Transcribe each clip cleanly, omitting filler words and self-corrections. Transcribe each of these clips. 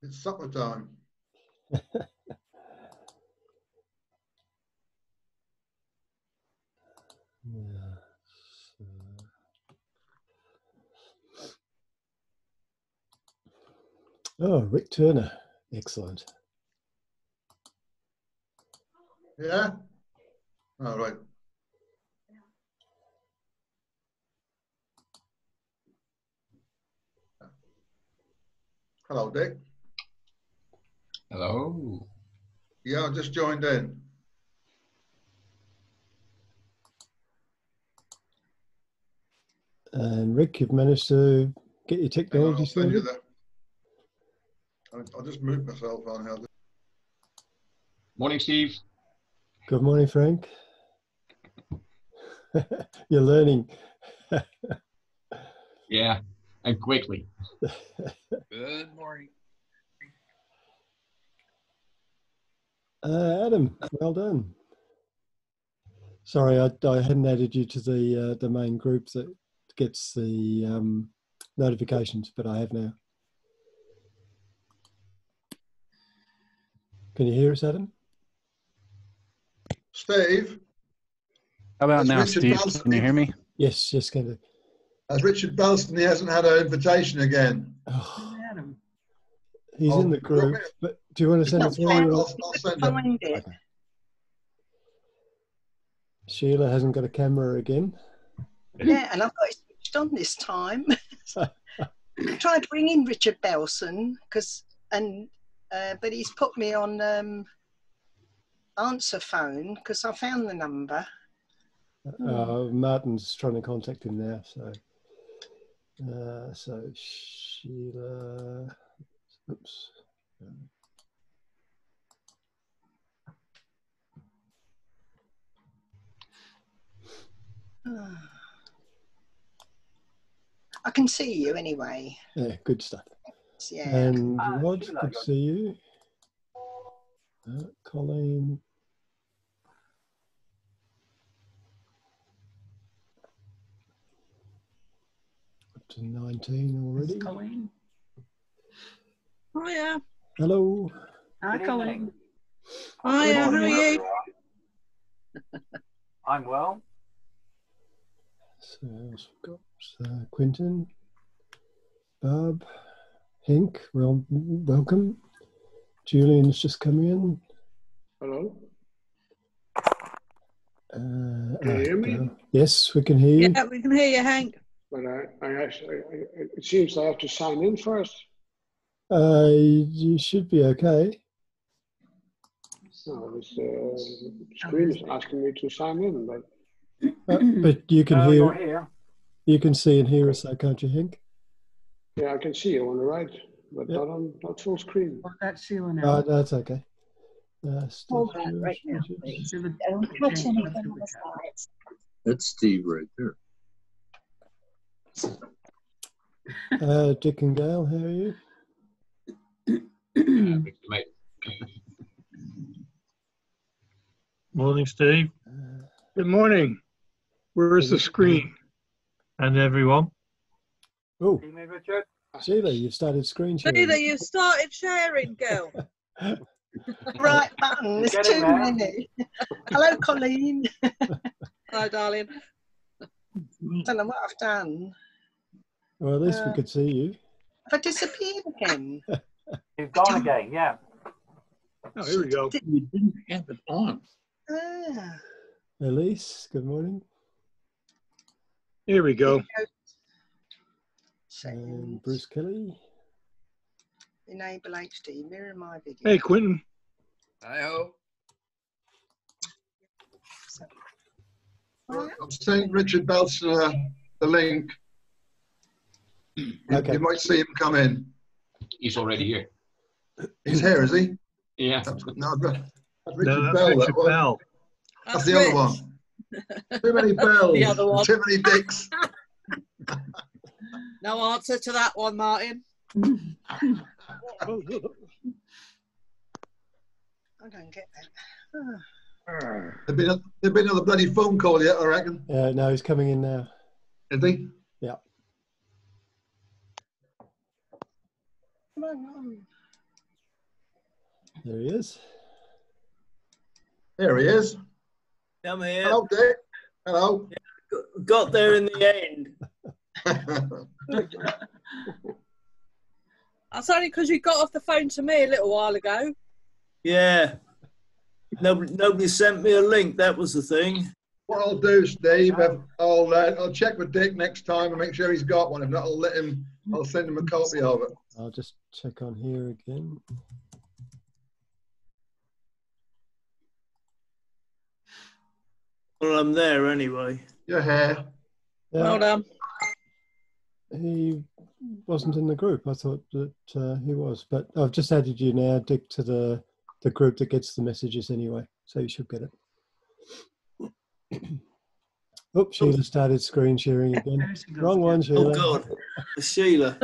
It's supper time. Yeah, oh, Rick Turner. Excellent. Yeah? All right. Hello, Dick. Hello. Yeah, I just joined in. And Rick, you've managed to get your Hang on, technology I'll send you sorted? that. I'll just mute myself on here. Morning, Steve. Good morning, Frank. You're learning. Yeah, and quickly. Good morning. Adam, well done. Sorry, I hadn't added you to the main group that gets the notifications, but I have now. Can you hear us, Adam? Steve? How about That's now, Richard Steve? Balston. Can you hear me? Yes, yes, can do. As Richard Balston, he hasn't had an invitation again. Oh, Adam. he's in the group, but do you want to send it through? I'll send him. Find it. Okay. Sheila hasn't got a camera again. Yeah, and I've got it switched on this time. I tried ringing Richard Belson but he's put me on answer phone because I found the number. Martin's trying to contact him now, so Sheila. Oops. I can see you anyway. Yeah, good stuff. Yeah. And Rod, good to see you. Colleen. Up to 19 already. Colleen. Hiya. Hello. Hi, Colleen. Hiya, how are you? I'm well. So else we've got Quentin, Barb, Henk, well, welcome. Julian's just come in. Hello. Can you hear me? Yes, we can hear you. Yeah, we can hear you, Hank. But it seems I have to sign in first. You should be okay. No, this screen is asking me to sign in, but you can hear. You can see and hear us, though, can't you, Henk? yeah, I can see you on the right, but Yep. not full screen. Well, that's you now. That's okay. Hold that right now, please. Don't touch anything on the sides. That's Steve right there. Dick and Gail, how are you? Mate. Morning, Steve. Good morning. Where is the screen? And everyone. Oh, Sheila, you've started screen sharing. Sheila, you started sharing, girl. Right button, there's too many. Hello, Colleen. Hi, darling. Don't know what I've done. Well, at least we could see you. Have I disappeared again? You've gone again, yeah. Oh, here we go. You didn't have it on. Ah. Elise, good morning. Here we go. And Bruce Kelly. Enable HD, mirror my video. Hey, Quentin. Hi-ho. I'm sending Richard Belson the link. Okay. You might see him come in. He's already here. He's here, is he? Yeah. That's Richard No, Bell. that's Richard Bell. That's the other one. Too many bells. The other one. Too many dicks. No answer to that one, Martin. I don't get that. There'd been another bloody phone call yet, I reckon. No, he's coming in now. Is he? Yeah. Come on. There he is. There he is. I'm here. Hello, Dick. Hello. Got there in the end. That's only because you got off the phone to me a little while ago. Yeah. Nobody sent me a link. That was the thing. What I'll do, Steve, I'll check with Dick next time and make sure he's got one. If not, I'll send him a copy of it. I'll just check on here again. Well, I'm there anyway. Your hair. Yeah, Well done. he wasn't in the group. I thought that he was, but I've just added you now, Dick, to the group that gets the messages anyway, so you should get it. Oops, Sheila started screen sharing again. Wrong one, Sheila. Oh God, Sheila.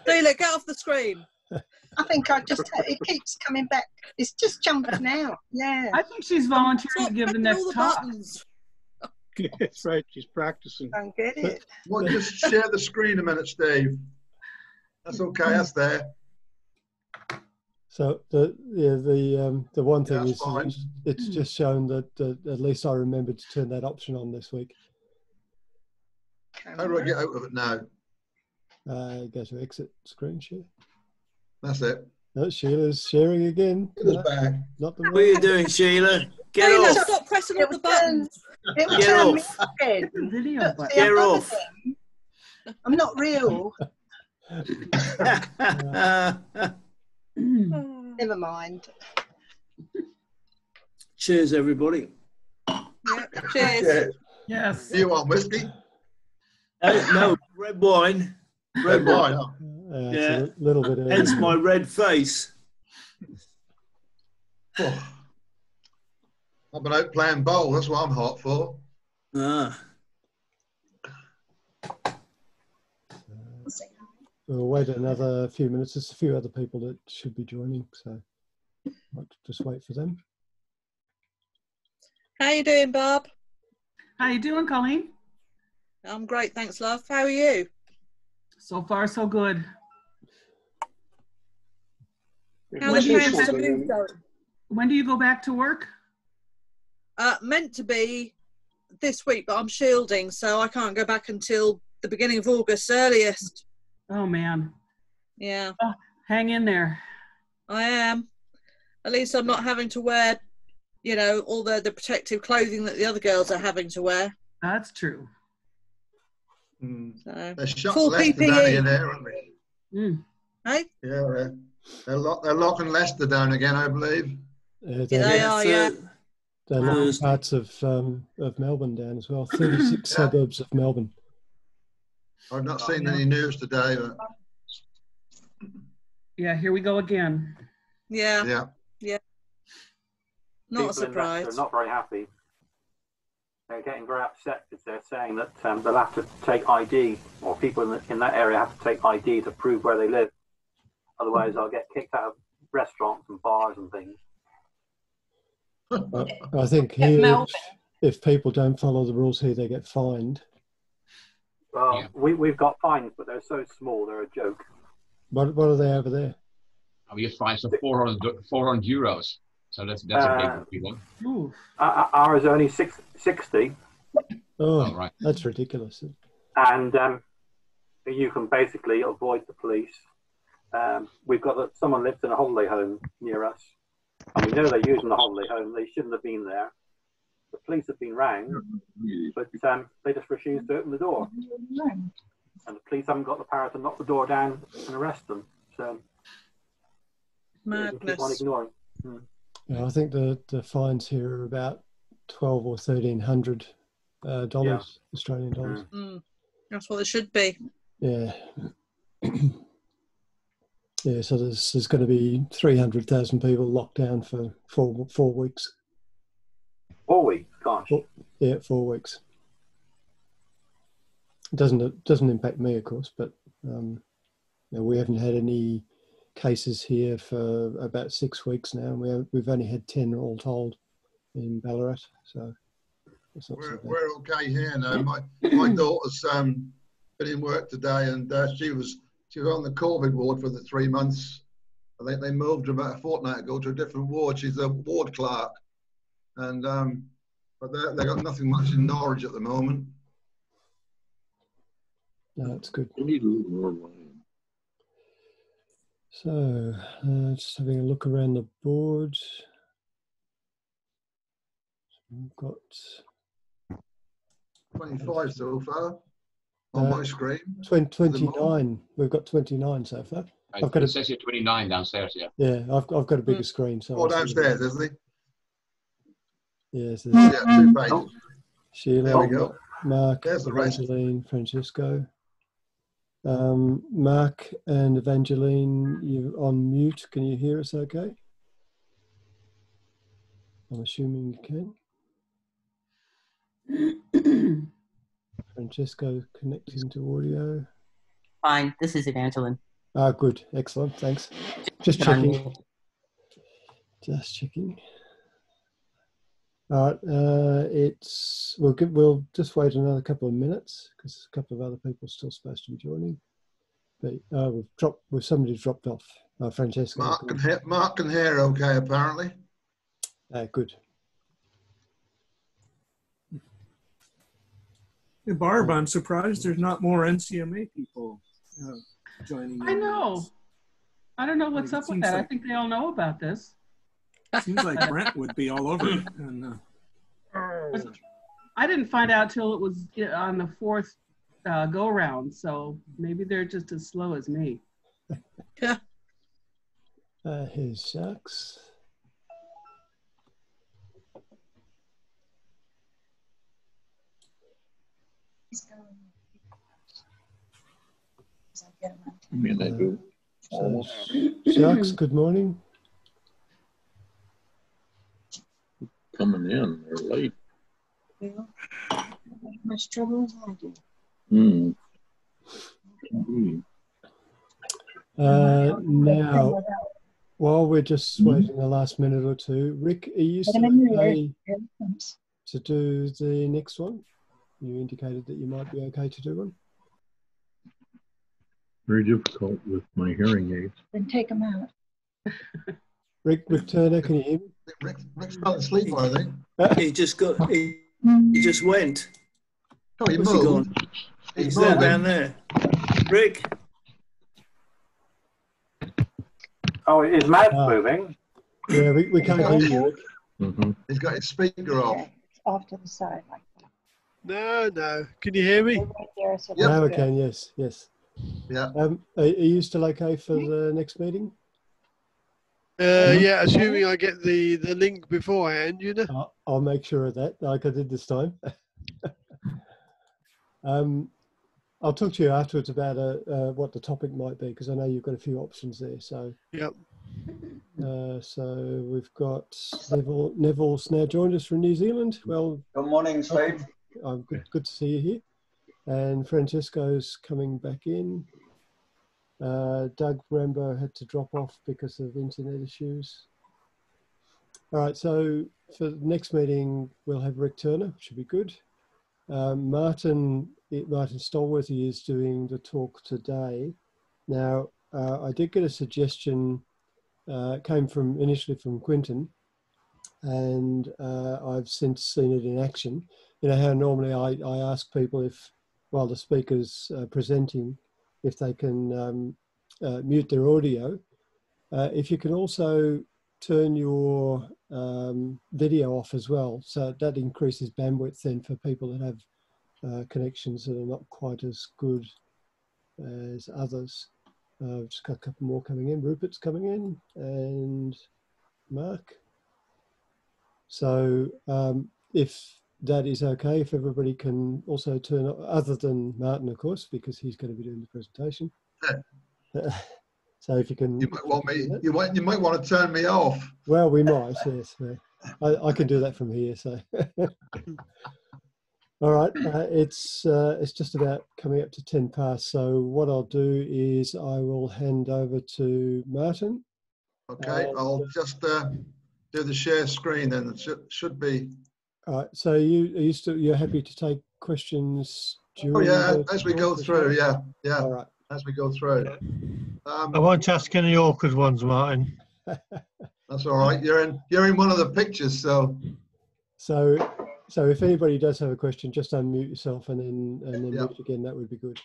Sheila, get off the screen. I think it keeps coming back. It's just jumping out. Yeah. I think she's volunteering Stop to give the pressing next all the talk. buttons. That's right. She's practicing. Don't get it. Well, just share the screen a minute, Steve. That's okay. That's there. So the one thing Yeah, is that's fine. it's just shown that at least I remembered to turn that option on this week. How do I get out of it now? Go to exit screen share. That's it. No, Sheila's sharing again. It was No, back. not the What are you doing, Sheila? Get Sheila, off. stop pressing all the buttons. It will Get turn me off. off again. Video Look, button. see, I've Get done off. it. I'm not real. Never mind. Cheers, everybody. Yeah, cheers. Yeah. Yes. Do you want whiskey? No, red wine. Red wine. Huh? It's Yeah. a little bit early. Hence my red face. Oh. I've been out playing bowl. That's what I'm hot for. Ah. We'll wait another few minutes. There's a few other people that should be joining, so might just wait for them. How you doing, Bob? How you doing, Colleen? I'm great, thanks, love. How are you? So far, so good. How When the do you plans go to back- move going? When do you go back to work? Meant to be this week, but I'm shielding, so I can't go back until the beginning of August earliest. Oh, man. Yeah, Oh, hang in there. I am. At least I'm not having to wear, you know, all the protective clothing that the other girls are having to wear. That's true. So There's shots full Leicester down PPE. here there, aren't they? Mm. Hey? Yeah, they're locking Leicester down again, I believe. Yeah, they are, yeah. They're long parts of Melbourne down as well. 36 suburbs of Melbourne. I've not seen any news today, but Yeah, here we go again. Yeah, yeah. not a People in Leicester surprise. are not very happy. They're getting very upset because they're saying that they'll have to take ID, or people in that area have to take ID to prove where they live. Otherwise, they'll get kicked out of restaurants and bars and things. I think here, if people don't follow the rules here, they get fined. Well, Yeah. we've got fines, but they're so small, they're a joke. What are they over there? We get fined for 400 euros. So that's a big one. Ooh. Ours are only 60, Oh, right. that's ridiculous. and you can basically avoid the police. We've got someone lives in a holiday home near us, and we know they're using the holiday home. They shouldn't have been there. The police have been rang, but they just refuse to open the door. And the police haven't got the power to knock the door down and arrest them. So they just keep on Madness. ignoring. Yeah, I think the fines here are about 12 or 1,300 dollars, Australian dollars. That's what it should be. Yeah. Yeah, so there's going to be 300,000 people locked down for four weeks. 4 weeks, gosh. Yeah, 4 weeks. It doesn't impact me, of course, but you know, we haven't had any cases here for about 6 weeks now. We've only had 10 all told in Ballarat, so it's not so bad. We're okay here now. My daughter's been in work today, and she was on the COVID ward for the 3 months I think they moved her about a fortnight ago to a different ward. She's a ward clerk, and but they got nothing much in Norwich at the moment. No, that's good. We need a little more line. So, just having a look around the board. We've got 25 so far on my screen. 29. We've got 29 so far. I've got it says here 29 downstairs, yeah. Yeah, I've got a bigger screen. So Oh, downstairs, isn't he? Yes. Yeah, 2 pages. Sheila, There we go. Mark, There's the rest. Evangeline, Francisco. Mark and Evangeline, you're on mute. Can you hear us okay? I'm assuming you can. Francesco connecting to audio. Fine, this is Evangeline. Ah, good, excellent, thanks. Just checking. Just checking. All right, we'll just wait another couple of minutes because a couple of other people are still supposed to be joining. But somebody dropped off. Francesco. Mark can hear okay, apparently. Good. Hey, Barb, I'm surprised there's not more NCMA people joining. I know. I don't know what's up with that. I think they all know about this. Seems like Brent would be all over it. And, I didn't find out till it was on the 4th go round, so maybe they're just as slow as me. Yeah. Here's Sharks. Sharks, good morning. Coming in, they're late. Well, not much trouble as I do. Now, while we're just waiting the last minute or two, Rick, are you still okay to do the next one? You indicated that you might be okay to do one. Very difficult with my hearing aids. Then take them out. Rick Turner, can you hear me? Rick's fell asleep, I think. He just went. Oh, he Where's moved. he gone? He's there, down there. Rick. Oh, his mouth moving. Yeah, we can't hear you, Rick. He's got his speaker off. It's off to the side like that. No. Can you hear me? Right there, so Now that's I can, good. yes. Yeah. Are you still okay for the next meeting? Yeah, assuming I get the link beforehand, you know. I'll make sure of that, like I did this time. I'll talk to you afterwards about what the topic might be, because I know you've got a few options there. So yep. So we've got Neville's now joined us from New Zealand. Well, good morning, Steve. Good to see you here. And Francesco's coming back in. Doug Rambo had to drop off because of internet issues. All right, so for the next meeting, we'll have Rick Turner, which should be good. Martin Stolworthy is doing the talk today. Now, I did get a suggestion, came initially from Quinton, and I've since seen it in action. You know how normally I ask people if, while the speaker's presenting, if they can mute their audio. If you can also turn your video off as well, so that increases bandwidth then for people that have connections that are not quite as good as others. Just got a couple more coming in. Rupert's coming in, and Mark. So if that is okay, if everybody can also turn off, other than Martin, of course, because he's going to be doing the presentation. So if you can, you might want to turn me off. Well, we might, yes. I can do that from here. So, all right, it's just about coming up to 10 past. So what I'll do is I will hand over to Martin. Okay, I'll just do the share screen, and it should be. All right. So you're happy to take questions during? Oh yeah, as we go through. Yeah. All right. As we go through. I won't ask any awkward ones, Martin. That's all right. You're in one of the pictures, so. So if anybody does have a question, just unmute yourself and then Yeah. mute again. That would be good.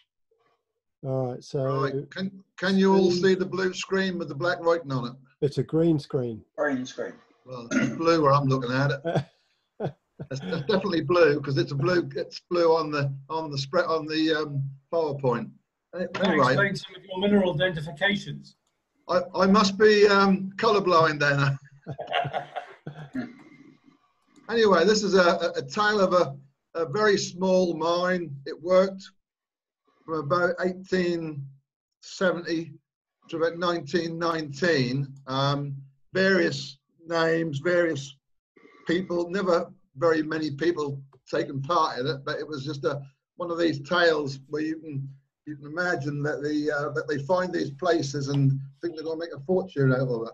All right. So Right. Can you all see the blue screen with the black writing on it? it's a green screen. Green screen. Well, it's blue where I'm looking at it. It's definitely blue because it's blue. It's blue on the spread on the PowerPoint. Can you explain some of your mineral identifications? I must be colourblind then. Anyway, this is a tale of a very small mine. It worked from about 1870 to about 1919. Various names, various people, never very many people taking part in it, but it was just one of these tales where you can imagine that they find these places and think they're going to make a fortune out of it.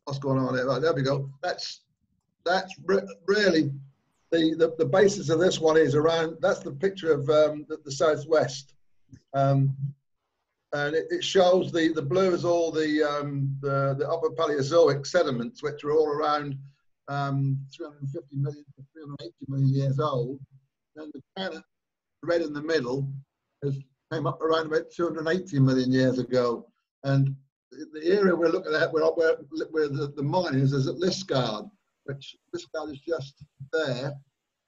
What's going on there? Right, there we go. That's really the basis of this one is around. That's the picture of the southwest, and it shows the blue is all the upper Paleozoic sediments, which are all around 350 million to 380 million years old. Then the kind of red in the middle came up around about 280 million years ago, and the area we're looking at where the mine is at Liscard, which Liscard is just there,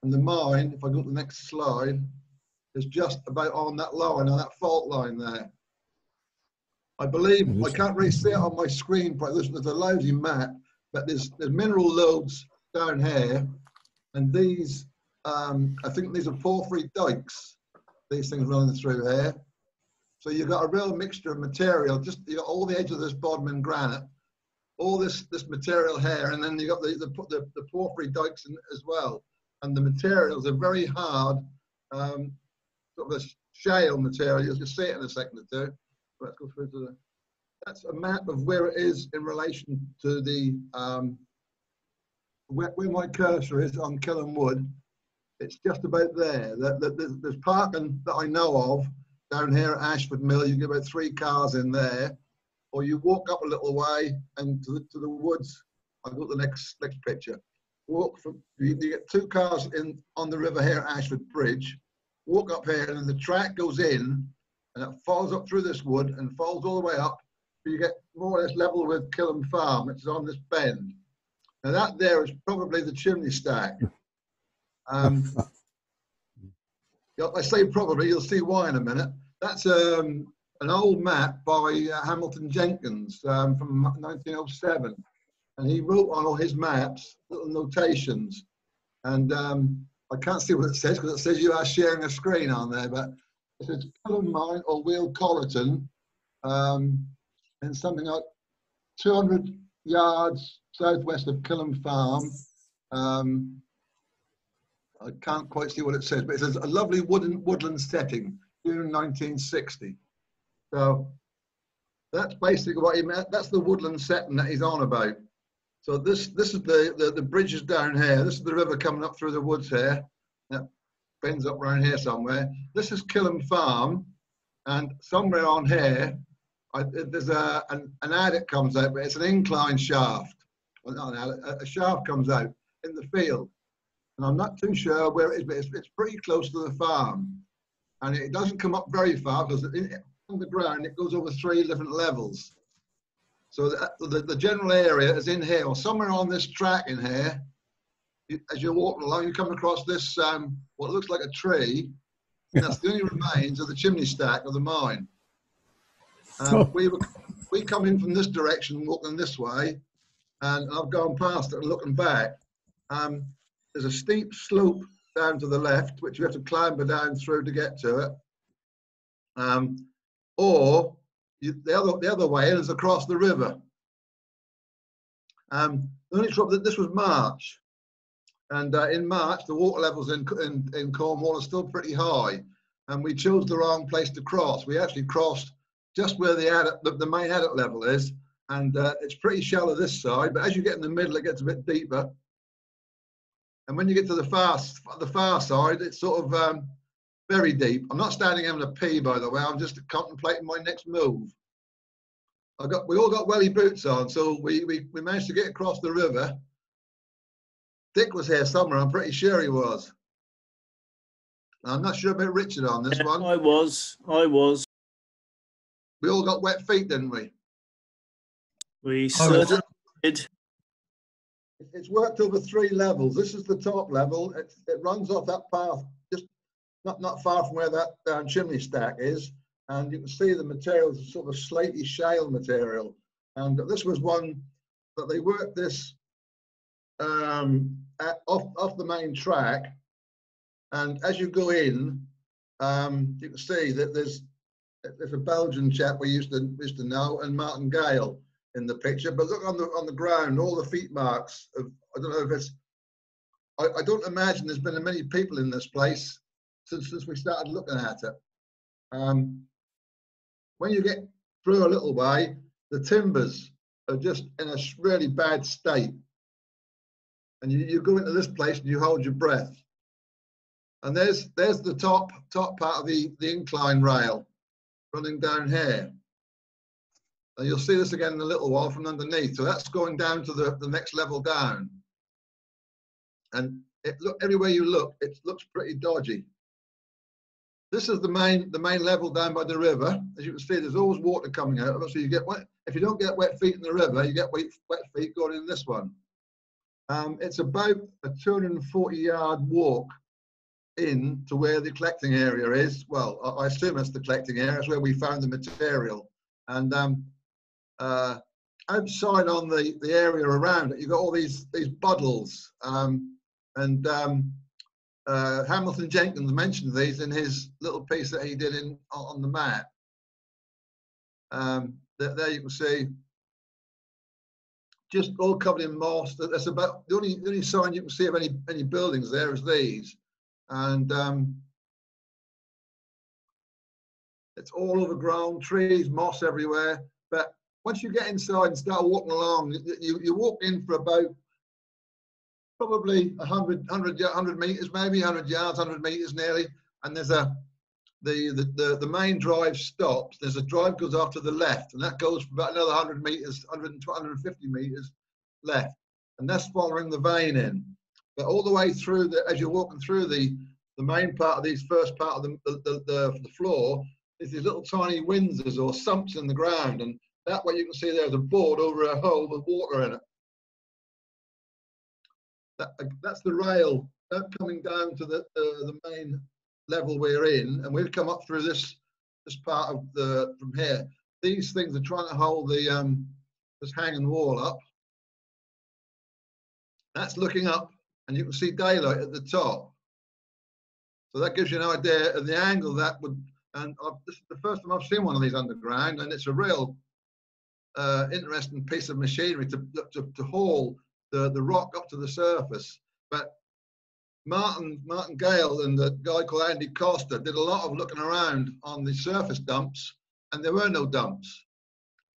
and the mine, if I go to the next slide, is just about on that line, on that fault line there. I believe, I can't really see it on my screen, but there's a lousy map, but there's mineral lodes down here, and these, I think these are porphyry dikes, these things running through here. So you've got a real mixture of material, just you got all the edge of this Bodmin granite, all this material here, and then you got the porphyry dikes as well. And the materials are very hard, sort of a shale material. You'll see it in a second or two. Let's go through to that's a map of where it is in relation to the where my cursor is on Killham Wood. It's just about there. There's parking that I know of down here at Ashford Mill. You get about 3 cars in there, or you walk up a little way and to the woods. I'll go to the next picture. Walk from you get 2 cars in on the river here at Ashford Bridge. Walk up here, and then the track goes in, and it follows up through this wood and follows all the way up. So you get more or less level with Killham Farm, which is on this bend. Now that there is probably the chimney stack. I say probably, you'll see why in a minute. That's an old map by Hamilton Jenkins from 1907. And he wrote on all his maps little notations. And I can't see what it says because it says you are sharing a screen on there, but it says Killham Mine or Wheel Collerton, and something like 200 yards southwest of Killham Farm. I can't quite see what it says, but it says a lovely woodland setting, June 1960. So that's basically what he meant. That's the woodland setting that he's on about. So this is the bridges down here. This is the river coming up through the woods here. That bends up around here somewhere. This is Killham Farm, and somewhere on here, there's an adit comes out, but it's an incline shaft. Well, not an adit, a shaft comes out in the field. And I'm not too sure where it is, but it's pretty close to the farm. And it doesn't come up very far because on the ground it goes over 3 different levels. So the general area is in here, or somewhere on this track in here. As you're walking along, you come across this, what looks like a tree. And that's the only remains of the chimney stack of the mine. We come in from this direction, walking this way, and I've gone past it and looking back. There's a steep slope down to the left, which you have to clamber down through to get to it. The other way is across the river. The only trouble that this was March, and in March the water levels in Cornwall are still pretty high, and we chose the wrong place to cross. We actually crossed just where the main adit level is, and it's pretty shallow this side, but as you get in the middle, it gets a bit deeper. And when you get to the far side, it's sort of very deep. I'm not standing having a pee, by the way. I'm just contemplating my next move. We all got welly boots on, so we managed to get across the river. Dick was here somewhere. I'm pretty sure he was. I'm not sure about Richard on this one. I was. We all got wet feet, didn't we? We certainly did. It's worked over 3 levels. This is the top level. It runs off that path, just not far from where that chimney stack is. And you can see the material is sort of slightly shale material. And this was one that they worked this off the main track. And as you go in, you can see that there's a Belgian chap we used to know, and Martin Gale in the picture. But look on the ground, all the feet marks of, I don't know if it's, I don't imagine there's been many people in this place since we started looking at it. When you get through a little way, the timbers are just in a really bad state. And you go into this place and you hold your breath. And there's the top part of the incline rail running down here. And you'll see this again in a little while from underneath. So that's going down to the next level down. And everywhere you look, it looks pretty dodgy. This is the main level down by the river. As you can see, there's always water coming out of it. So you get wet. If you don't get wet feet in the river, you get wet feet going in this one. It's about a 240-yard walk in to where the collecting area is. Well, I assume it's the collecting area. It's where we found the material. And outside on the area around it, you've got all these buddles. Hamilton Jenkins mentioned these in his little piece that he did on the map. There you can see, just all covered in moss. That's about the only sign you can see of any buildings there is these, and it's all overgrown, trees, moss everywhere. But once you get inside and start walking along, you walk in for about probably 100 meters, maybe 100 yards, 100 meters nearly, and there's the main drive stops. There's a drive goes off to the left, and that goes for about another 100 meters, 150 meters left, and that's following the vein in. But all the way through, as you're walking through the main part of these first part of the floor, is these little tiny windsors or sumps in the ground, and that way you can see there's a board over a hole with water in it. That's the rail coming down to the main level we're in, and we'll come up through this part of from here. These things are trying to hold this hanging wall up. That's looking up, and you can see daylight at the top. So that gives you an idea of the angle that would. And this is the first time I've seen one of these underground, and it's a real interesting piece of machinery to haul the rock up to the surface. But Martin Gale and the guy called Andy Costa did a lot of looking around on the surface dumps, and there were no dumps.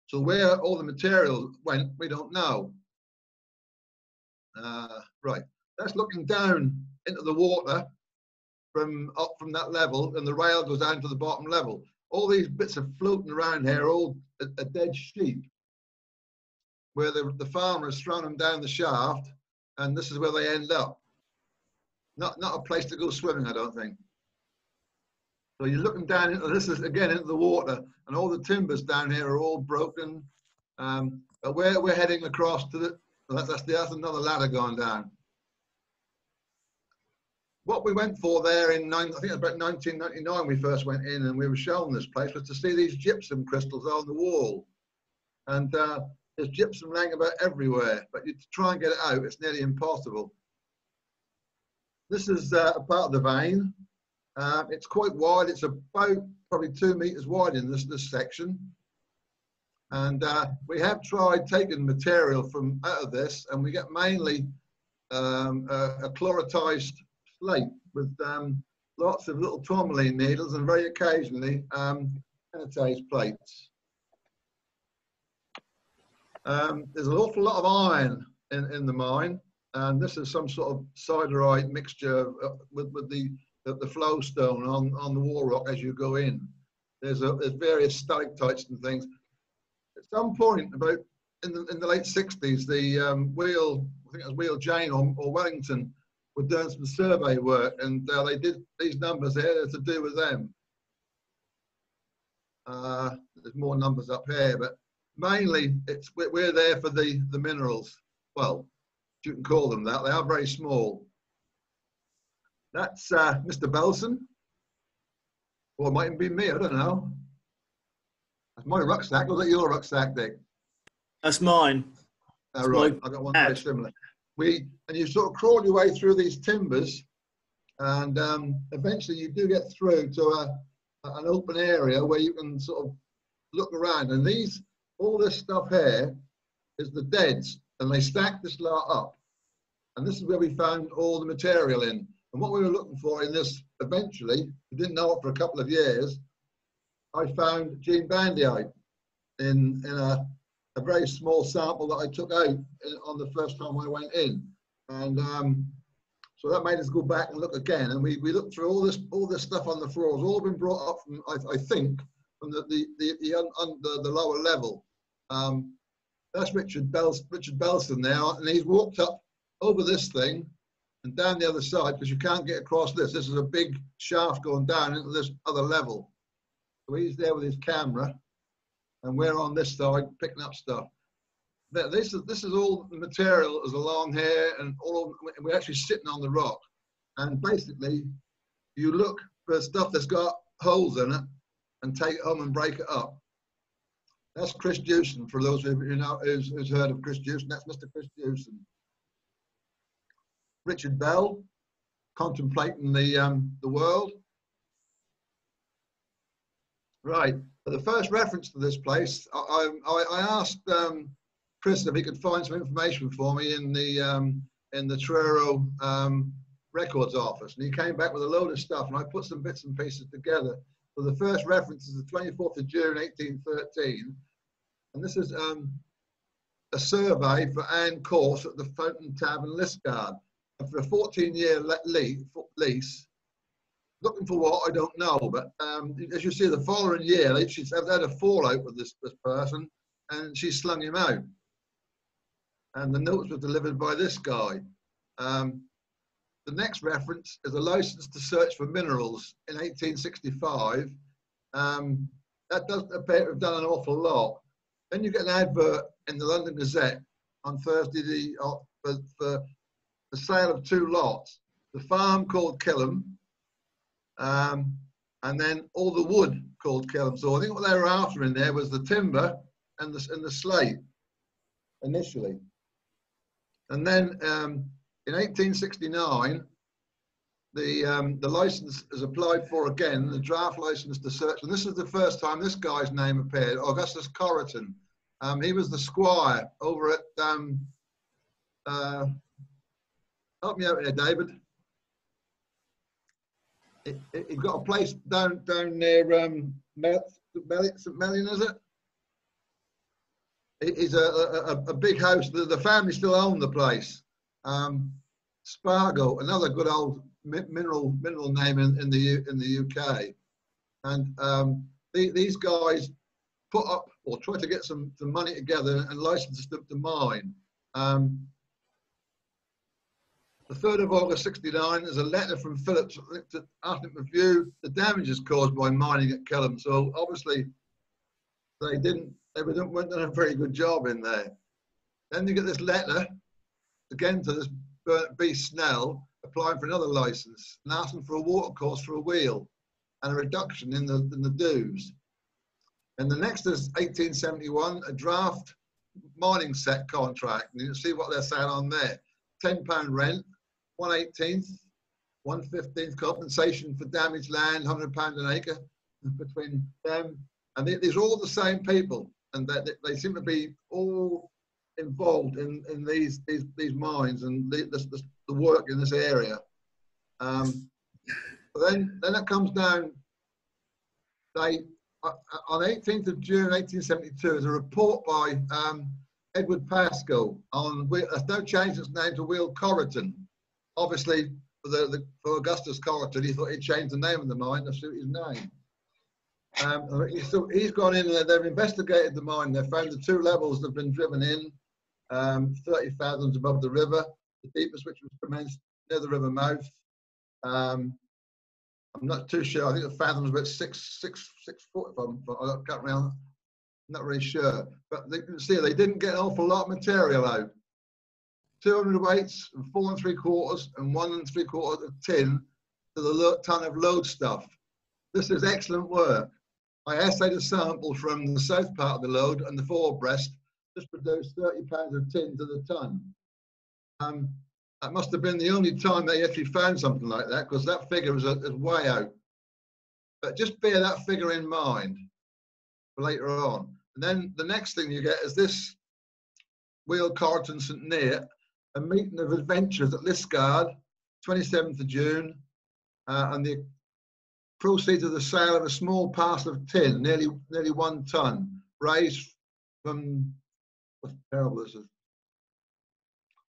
So where all the material went, we don't know. Right, that's looking down into the water up from that level, and the rail goes down to the bottom level. All these bits are floating around here, all a dead sheep, where the farmer has thrown them down the shaft, and this is where they end up. Not a place to go swimming, I don't think. So you're looking down into this is again into the water, and all the timbers down here are all broken. But we're heading across to that's another ladder going down. What we went for there I think it was about 1999 we first went in, and we were shown this place, was to see these gypsum crystals on the wall. And there's gypsum laying about everywhere, but to try and get it out, it's nearly impossible. This is a part of the vein. It's quite wide. It's about probably 2 meters wide in this section. And we have tried taking material from out of this, and we get mainly a chloratized slate with lots of little tourmaline needles and very occasionally anatase plates. There's an awful lot of iron in the mine, and this is some sort of siderite mixture with the the flow stone on the wall rock as you go in. There's various stalactites and things. At some point, about in the late 60s, the I think it was Wheel Jane or Wellington, were doing some survey work, and they did these numbers here to do with them. There's more numbers up here, but mainly we're there for the minerals. Well, you can call them that. They are very small. That's Mr. Belson. Or it might even be me, I don't know. That's my rucksack. Was that your rucksack, Dick? That's mine. Oh, right, I got one very similar. And you sort of crawl your way through these timbers, and eventually you do get through to an open area where you can sort of look around. And all this stuff here is the deads, and they stack this lot up. And this is where we found all the material in. And what we were looking for in this, eventually, we didn't know it for a couple of years, I found gene bandite in a very small sample that I took out on the first time I went in. And so that made us go back and look again. And we looked through all this stuff on the floor. It's all been brought up from, I think, from the lower level. That's Richard Belson there, and he's walked up over this thing and down the other side, because you can't get across this. This is a big shaft going down into this other level. So he's there with his camera, and we're on this side picking up stuff. This is all the material is along here, and we're actually sitting on the rock. And basically, you look for stuff that's got holes in it and take it home and break it up. That's Chris Jewson, for those of you who know who's heard of Chris Jewson. That's Mr. Chris Jewson. Richard Bell, contemplating the world. Right. For the first reference to this place, I asked Chris if he could find some information for me in the Truro records office, and he came back with a load of stuff, and I put some bits and pieces together. So the first reference is the 24th of June 1813, and this is a survey for Anne Course at the Fountain Tavern, Liskeard, and for a 14-year lease. Looking for what, I don't know, but as you see, the following year, she's had a fallout with this person, and she slung him out. And the notes were delivered by this guy. The next reference is a license to search for minerals in 1865. That doesn't appear to have done an awful lot. Then you get an advert in the London Gazette on Thursday for the sale of 2 lots. The farm called Killham, and then all the wood called Killham. So I think what they were after in there was the timber and the slate initially. And then in 1869, the license is applied for again, the draft license to search. And this is the first time this guy's name appeared, Augustus Corriton. He was the squire over at, help me out here, David. He got a place down near St. Melian, is it? It's a big house. The family still own the place. Spargo, another good old mineral name in the UK. And these guys put up or try to get some money together and license them to mine. The 3rd of August 69, there's a letter from Phillips asking to review the damages caused by mining at Killham. So obviously they weren't doing a very good job in there. Then you get this letter again to this B. Snell applying for another license and asking for a water course for a wheel and a reduction in the dues. And the next is 1871, a draft mining set contract. And you can see what they're saying on there. £10 rent, 1/18th, 1/15th compensation for damaged land, £100 an acre between them. And these are all the same people, and they seem to be all involved in these mines and the work in this area. Then it comes down. On 18th of June 1872, there's a report by Edward Pascoe on, there's no change its name to Will Corriton. Obviously, for Augustus Corrigan, he thought he'd change the name of the mine to suit his name. So he's gone in and they've investigated the mine. They've found the 2 levels that have been driven in, 30 fathoms above the river, the deepest which was commenced near the river mouth. I'm not too sure. I think the fathom's about 6 foot. I can't remember. I'm not really sure. But you can see they didn't get an awful lot of material out. 200 weights and 4 3/4 and 1 3/4 of tin to the ton of load stuff. This is excellent work. I assayed a sample from the south part of the load and the forward breast. This produced 30 pounds of tin to the ton. That must have been the only time they actually found something like that, because that figure is way out. But just bear that figure in mind for later on. And then the next thing you get is this Wheel Corrigan St Neot, a meeting of adventurers at Liskeard, 27th of June, and the proceeds of the sale of a small parcel of tin, nearly 1 ton, raised from, what's terrible this is,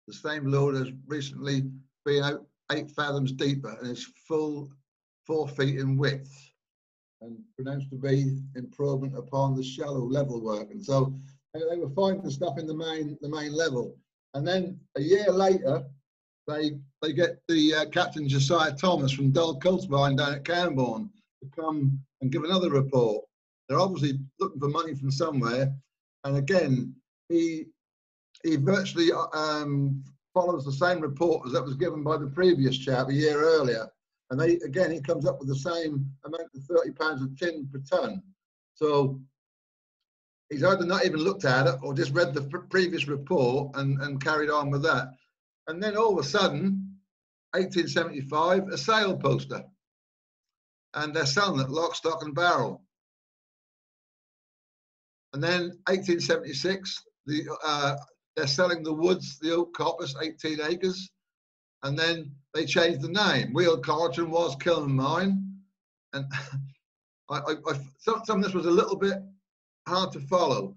the same load has recently been out 8 fathoms deeper and is full 4 feet in width, and pronounced to be improvement upon the shallow level work. And so they were finding stuff in the main level. And then a year later, they get the Captain Josiah Thomas from Dull Coast Mine down at Camborne to come and give another report. They're obviously looking for money from somewhere. And again, he virtually follows the same report as that was given by the previous chap a year earlier. And he comes up with the same amount of 30 pounds of tin per ton. So he's either not even looked at it or just read the previous report and carried on with that. And then all of a sudden, 1875, a sale poster. And they're selling it lock, stock and barrel. And then 1876, they're selling the woods, the oak coppice, 18 acres. And then they changed the name. Wheel Corrigan was Killham Mine. And some of this was a little bit hard to follow.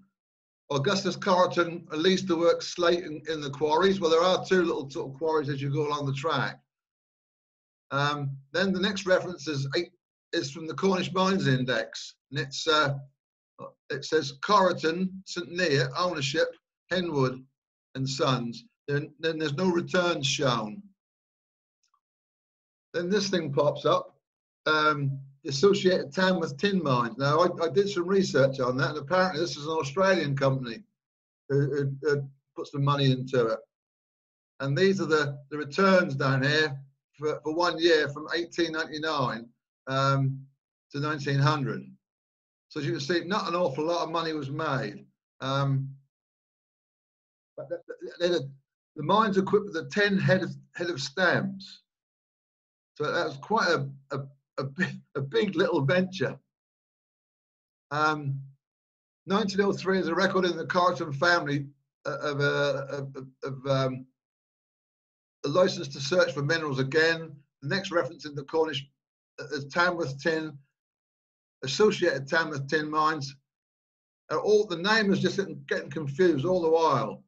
Augustus Corrigan leased to work slate in the quarries. Well, there are 2 little sort of quarries as you go along the track. Then the next reference is from the Cornish Mines Index. And it says Corrigan, St Neot, ownership, Henwood and Sons. Then there's no returns shown. Then this thing pops up, Associated Tamworth Tin Mines. Now, I did some research on that, and apparently this is an Australian company who put some money into it. And these are the returns down here for 1 year from 1899 to 1900. So as you can see, not an awful lot of money was made. But the mine's equipped with a 10 head of stamps. So that was quite a big little venture. 1903 is a record in the Corrigan family of a license to search for minerals again. The next reference in the Cornish is Tamworth Tin, Associated Tamworth Tin Mines. All the name is just getting confused all the while.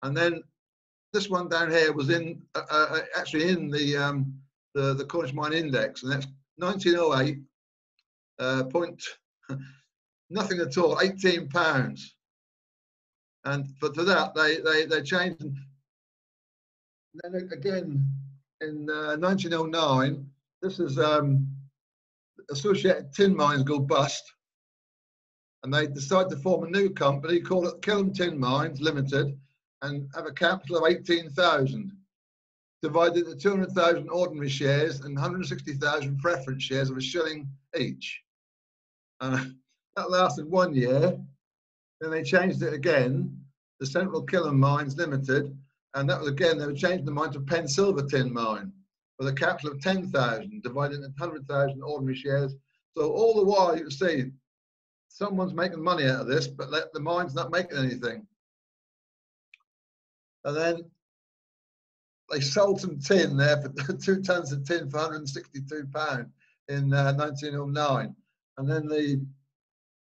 And then this one down here was actually in the Cornish Mine Index, and that's 1908. Nothing at all, 18 pounds. And for that they changed. And then again in 1909, this is Associated Tin Mines go bust, and they decide to form a new company, call it Killham Tin Mines Limited, and have a capital of 18,000, divided into 200,000 ordinary shares and 160,000 preference shares of £1 each. That lasted 1 year. Then they changed it again to Central Killham Mines Limited, and that was again, they were changing the mine to Penn Silver Tin Mine with a capital of 10,000, divided into 100,000 ordinary shares. So all the while you can see someone's making money out of this, but the mine's not making anything. And then they sold some tin there for 2 tons of tin for £162 in 1909. And then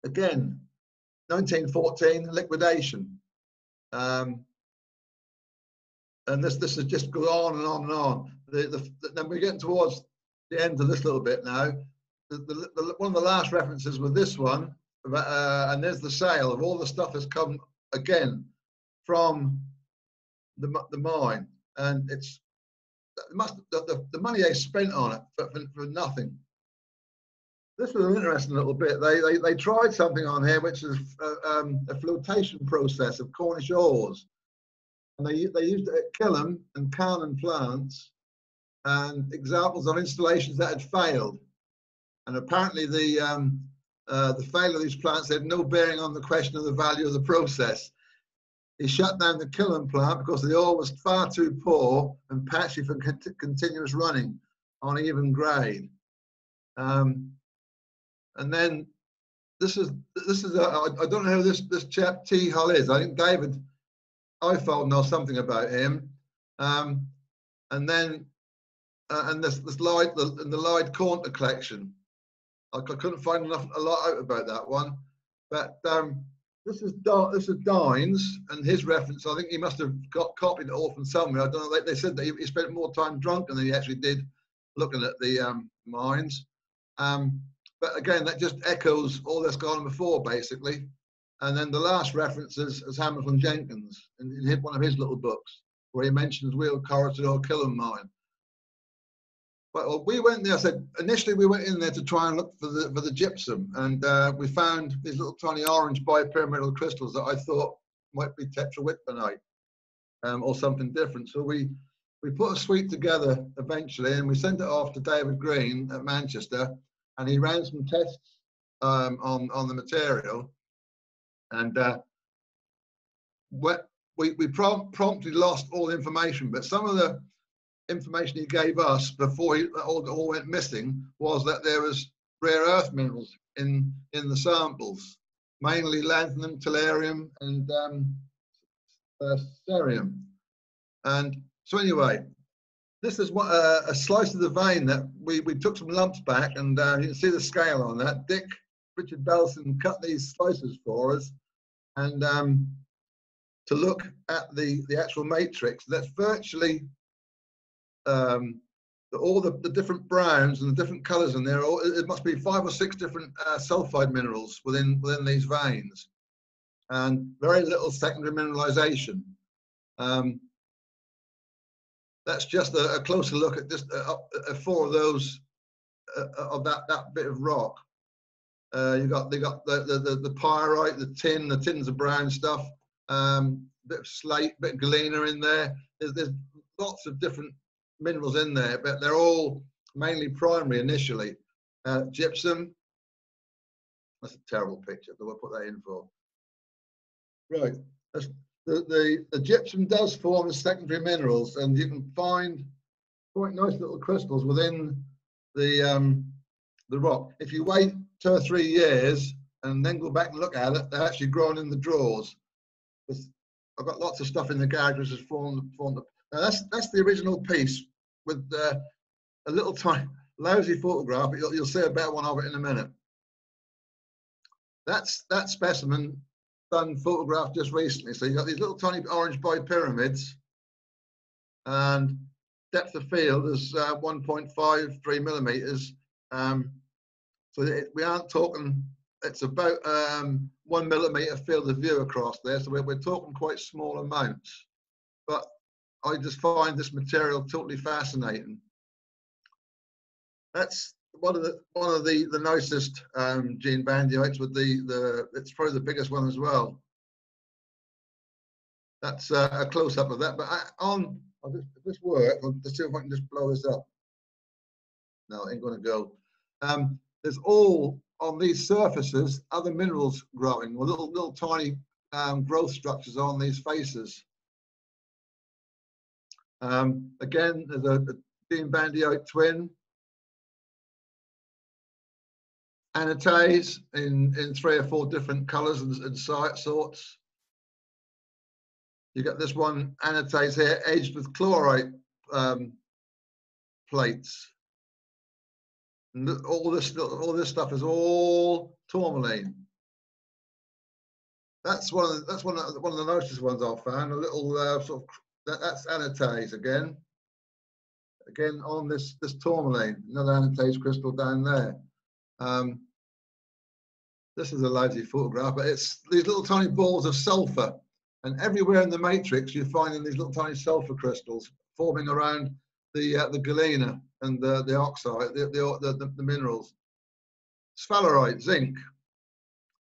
again, 1914, liquidation. And this has just gone on and on and on. then we're getting towards the end of this little bit now. One of the last references with this one, and there's the sale of all the stuff that's come again from the mine, and it's the money they spent on it for nothing. This was an interesting little bit. They tried something on here, which is a flotation process of Cornish ores, and they used it at Killham and Killham plants, and examples of installations that had failed. And apparently the failure of these plants had no bearing on the question of the value of the process. He shut down the Killham plant because the ore was far too poor and patchy for continuous running on even grade. And then this is I don't know who this chap T Hull is. I think David Eiffel knows something about him. And then and the Lloyd Cornter collection. I couldn't find a lot out about that one, but this is Dines and his reference. I think he must have copied it all from somewhere. I don't know. They said that he spent more time drunk than he actually did looking at the mines. But again, that just echoes all that's gone before, basically. And then the last reference is Hamilton Jenkins in one of his little books, where he mentions Wheel Corridor or Killham mine. But we went there. I said initially we went in there to try and look for the gypsum, and we found these little tiny orange bipyramidal crystals that I thought might be tetrahydrogenite or something different. So we put a suite together eventually, and we sent it off to David Green at Manchester, and he ran some tests on the material, and we promptly lost all information. But some of the information he gave us before it all went missing was that there was rare earth minerals in the samples, mainly lanthanum, tellurium, and cerium. And so anyway, this is what a slice of the vein that we took some lumps back, and you can see the scale on that. Richard Belson cut these slices for us, and to look at the actual matrix, that's virtually all the different browns and the different colours in there. It must be 5 or 6 different sulfide minerals within these veins, and very little secondary mineralisation. That's just a closer look at just 4 of those of that bit of rock. They got the pyrite, the tin. The tin's a brown stuff. Bit of slate, bit of galena in there. There's lots of different minerals in there, but they're all mainly primary initially. Gypsum. That's a terrible picture. So we'll put that in for. Right. The gypsum does form as secondary minerals, and you can find quite nice little crystals within the rock. If you wait 2 or 3 years and then go back and look at it, they're actually growing in the drawers. I've got lots of stuff in the garage which has formed. Now that's the original piece with a little tiny lousy photograph, but you'll see a better one of it in a minute. That's that specimen done photographed just recently. So you've got these little tiny orange bipyramids, and depth of field is 1.53 millimeters. So we aren't talking, it's about 1 millimeter field of view across there. So we're talking quite small amounts. But I just find this material totally fascinating. That's one of the nicest gene bandioids with it's probably the biggest one as well. That's a close up of that. But if this works, let's see if I can just blow this up. No, it ain't going to go. There's all on these surfaces other minerals growing, or little tiny growth structures on these faces. Again, there's a gene bandioid twin. Anatase in 3 or 4 different colours and sorts. You got this one anatase here, edged with chlorite plates. And all this stuff is all tourmaline. That's one of the nicest ones I've found. A little sort of that's anatase again. again on this tourmaline, another annotated crystal down there. This is a lousy photograph, but it's these little tiny balls of sulfur, and everywhere in the matrix you're finding these little tiny sulfur crystals forming around the galena and the oxide, the minerals. Sphalerite, zinc.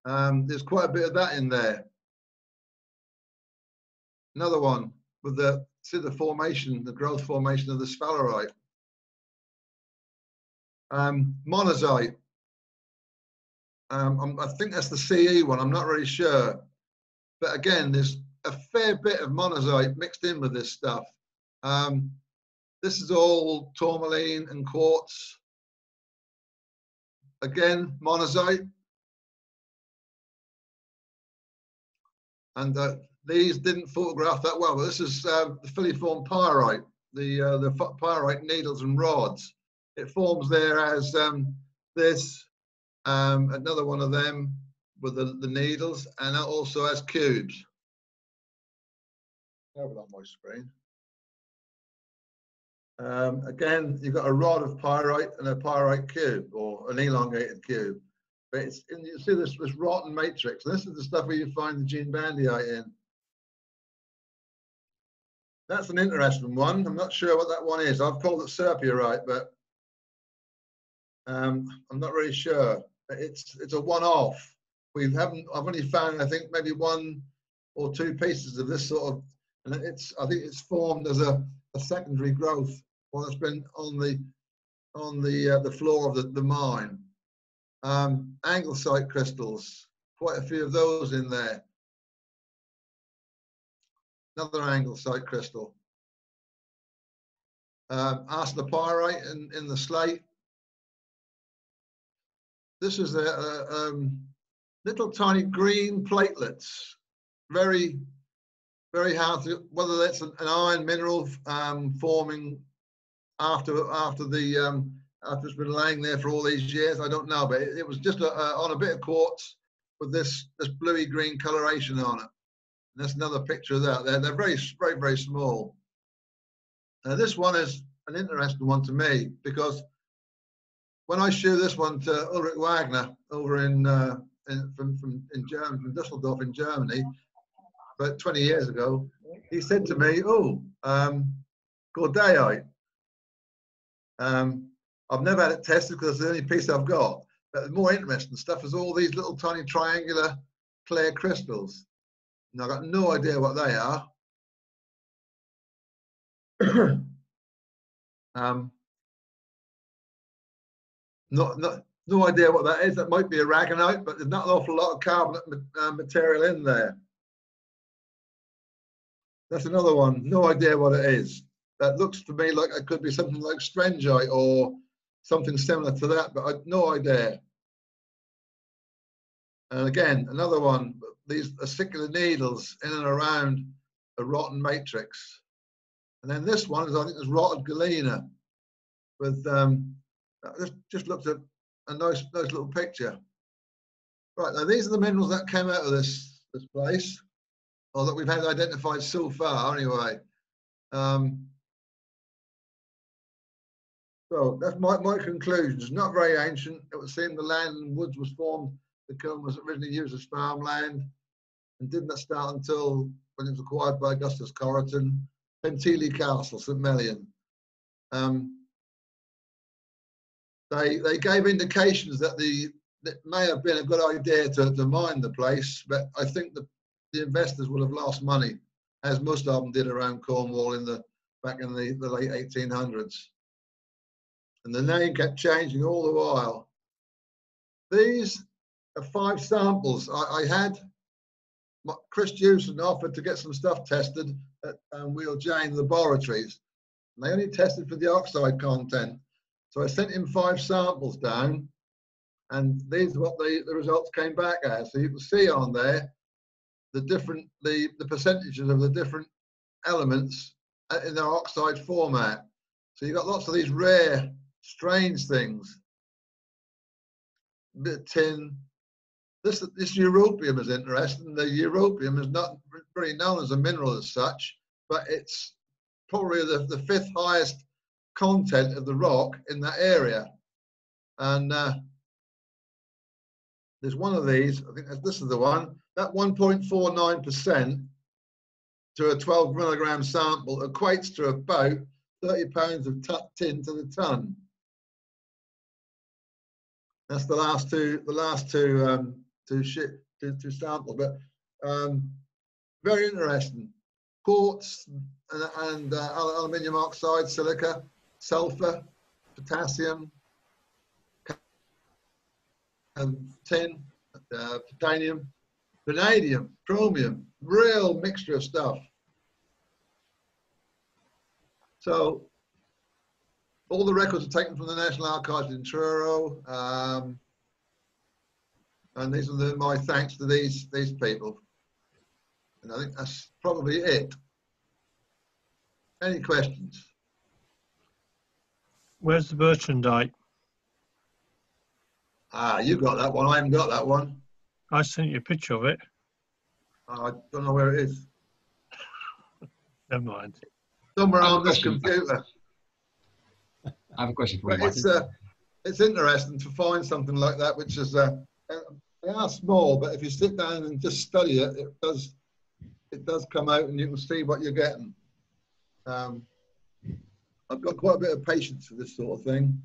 There's quite a bit of that in there. Another one with the formation, the growth formation of the sphalerite. Monazite. I think that's the CE one. I'm not really sure, but again, there's a fair bit of monazite mixed in with this stuff. This is all tourmaline and quartz. Again, monazite. And these didn't photograph that well, but this is the filiform pyrite, the pyrite needles and rods. It forms there as this, another one of them with the needles, and also as cubes. Have it on my screen. Again, you've got a rod of pyrite and a pyrite cube, or an elongated cube. But it's you see this rotten matrix. And this is the stuff where you find the gene bandite in. That's an interesting one. I'm not sure what that one is. I've called it serpurite, but I'm not really sure. It's a one-off. I've only found, I think, maybe 1 or 2 pieces of this sort of, and I think it's formed as a secondary growth while it's been on the floor of the mine. Anglesite crystals, quite a few of those in there. Another anglesite crystal. Arsenopyrite in the slate. This is little tiny green platelets, very, very hard to, whether that's an iron mineral forming after it's been laying there for all these years, I don't know, but it was just on a bit of quartz with this bluey green coloration on it. And that's another picture of that. They're very, very, very small. This one is an interesting one to me because when I showed this one to Ulrich Wagner over in Germany, from Düsseldorf in Germany, about 20 years ago, he said to me, "Oh, gordeite. I've never had it tested because it's the only piece I've got. But the more interesting stuff is all these little tiny triangular clear crystals. And I've got no idea what they are. No idea what that is. That might be aragonite, but there's not an awful lot of carbonate material in there. That's another one. No idea what it is. That looks to me like it could be something like strangite or something similar to that, but I've no idea. And again, another one, these acicular needles in and around a rotten matrix. And then this one is, I think, is rotted galena with, just looked at a nice little picture. Right, now these are the minerals that came out of this place, or that we've had identified so far anyway. So that's my conclusion. It's not very ancient. It would seem the land and woods was formed. The Killham was originally used as farmland and did not start until when it was acquired by Augustus Corrigan. Penteely Castle, St Melian. They gave indications that it may have been a good idea to mine the place, but I think the investors would have lost money, as most of them did around Cornwall back in the late 1800s. And the name kept changing all the while. These are 5 samples. I had Chris Jewson offered to get some stuff tested at Wheel Jane Laboratories. And they only tested for the oxide content. So I sent him 5 samples down, and these are what the results came back as. So you can see on there the percentages of the different elements in their oxide format. So you've got lots of these rare, strange things. A bit of tin. This europium is interesting. The europium is not really known as a mineral as such, but it's probably the 5th highest content of the rock in that area. And there's one of these, I think this is the one, that 1.49% to a 12 milligram sample equates to about 30 pounds of tin to the ton. That's the last two samples, but very interesting. Quartz and aluminium oxide, silica, sulfur, potassium, tin, titanium, vanadium, chromium, real mixture of stuff. So all the records are taken from the National Archives in Truro, and these are my thanks to these people. And I think that's probably it. Any questions? Where's the Bertrandite? Ah, you got that one. I haven't got that one. I sent you a picture of it. I don't know where it is. Never mind. Somewhere on this computer. I have a question for you, But Martin. it's interesting to find something like that, which is they are small, but if you sit down and just study it, it does come out, and you can see what you're getting. I've got quite a bit of patience for this sort of thing.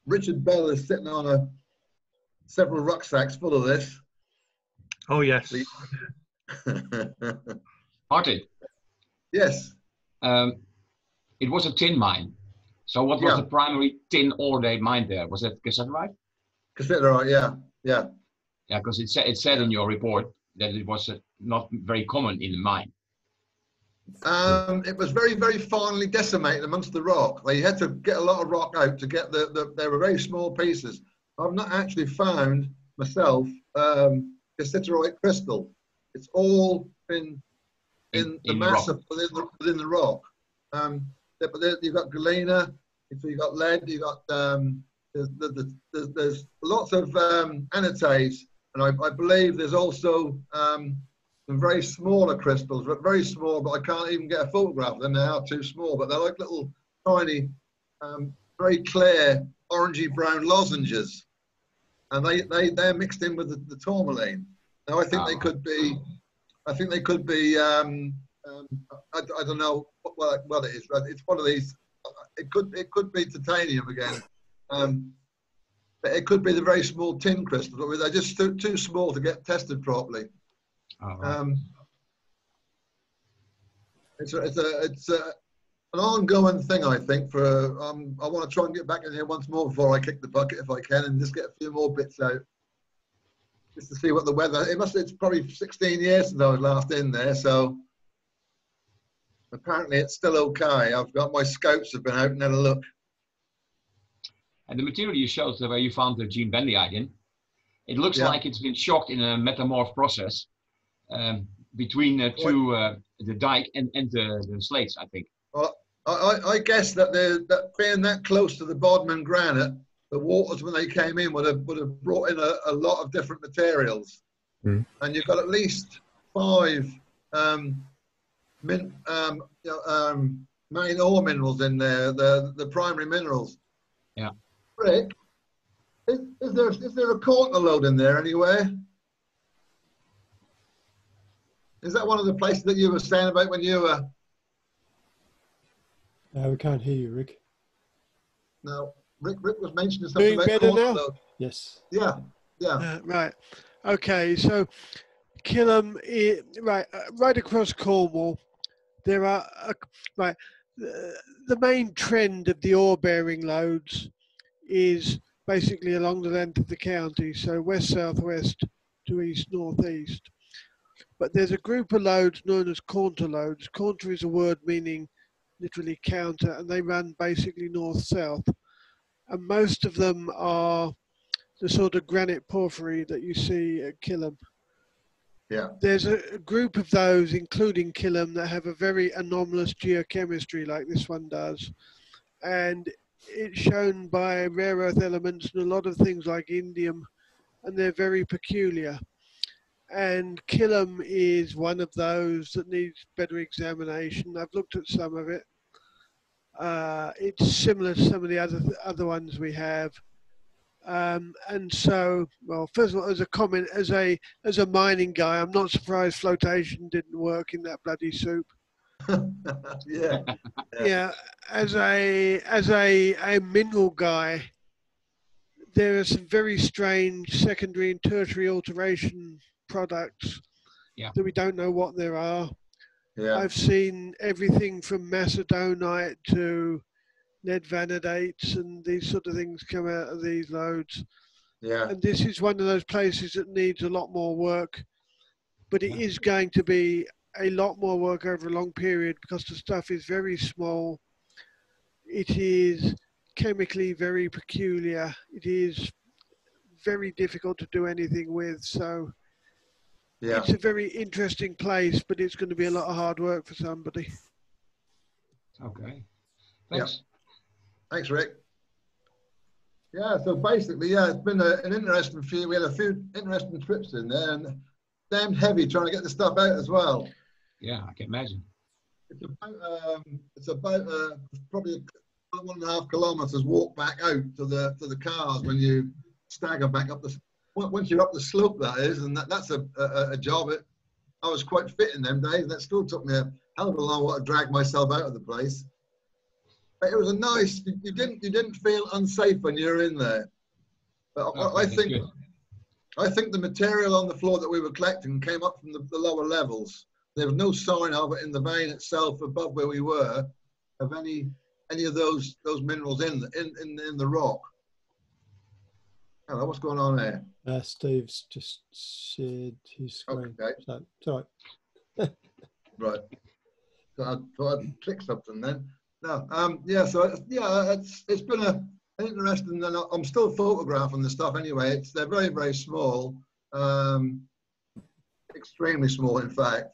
Richard Bell is sitting on several rucksacks full of this. Oh, yes. Martin. Yes. It was a tin mine. So what was the primary tin ore they mined there? Was it cassiterite? Cassiterite, yeah. Yeah, because it said in your report that it was not very common in the mine. It was very, very finely decimated amongst the rock. They had to get a lot of rock out to get they were very small pieces. I've not actually found myself cassiterite crystal. It's all been in the mass within the rock. But you've got galena, you've got lead, you've got there's lots of anatase, and I believe there's also some very smaller crystals, but very small, but I can't even get a photograph of them. They are too small, but they're like little tiny, very clear orangey brown lozenges, and they're mixed in with the tourmaline. Now I think they could be. I think they could be. I don't know what it is, but it's one of these. It could be titanium again. But it could be the very small tin crystals, but they're just too small to get tested properly. It's an ongoing thing, I think. For I want to try and get back in here once more before I kick the bucket, if I can, and just get a few more bits out, just to see what the weather. It's probably 16 years since I was last in there, so apparently it's still okay. I've got my scouts have been out and had a look. And the material you showed where you found the gene bandite in, it looks like it's been shocked in a metamorph process between the dike and the slates, I think. Well, I guess that being that close to the Bodmin granite, the waters when they came in would have brought in a lot of different materials, and you've got at least 5 main ore minerals in there, the primary minerals. Yeah. Rick, is there a quarter lode in there anywhere? Is that one of the places that you were saying about when you were? We can't hear you, Rick. No, Rick was mentioning something Doing about better quarter now? lode. Yes. Yeah, yeah. Right. Okay, so Killham, right across Cornwall, there are the main trend of the ore-bearing lodes is basically along the length of the county, so west-southwest to east-northeast. But there's a group of lodes known as counter lodes. Counter is a word meaning literally counter, and they run basically north-south. And most of them are the sort of granite porphyry that you see at Killham. Yeah. There's a group of those, including Killham, that have a very anomalous geochemistry like this one does. And it's shown by rare earth elements and a lot of things like indium, and they're very peculiar. And Killham is one of those that needs better examination. I've looked at some of it. It's similar to some of the other ones we have. And so, well, first of all, as a comment, as a mining guy, I'm not surprised flotation didn't work in that bloody soup. Yeah. Yeah, as a mineral guy, there are some very strange secondary and tertiary alteration products that we don't know what there are. Yeah. I've seen everything from macedonite to lead vanidates and these sort of things come out of these loads. Yeah. And this is one of those places that needs a lot more work, but it is going to be a lot more work over a long period because the stuff is very small. It is chemically very peculiar. It is very difficult to do anything with. So it's a very interesting place, but it's going to be a lot of hard work for somebody. Okay. Thanks. Yeah. Thanks, Rick. Yeah, so basically, it's been an interesting few. We had a few interesting trips in there, and damn heavy trying to get the stuff out as well. Yeah, I can imagine. It's about probably 1.5 kilometres walk back out to the cars when you stagger back up the. Once you're up the slope, that is, and that's a job. I was quite fit in them days, and that still took me a hell of a long while to drag myself out of the place. But it was a nice. You didn't feel unsafe when you were in there. But I think the material on the floor that we were collecting came up from the lower levels. There was no sign of it in the vein itself above where we were of any of those minerals in the rock. Hello, what's going on there? Steve's just shared his screen. Okay. So it's all right. Right. So I thought I'd click something then. No. So it's been an interesting. And I'm still photographing the stuff anyway. They're very, very small, extremely small, in fact.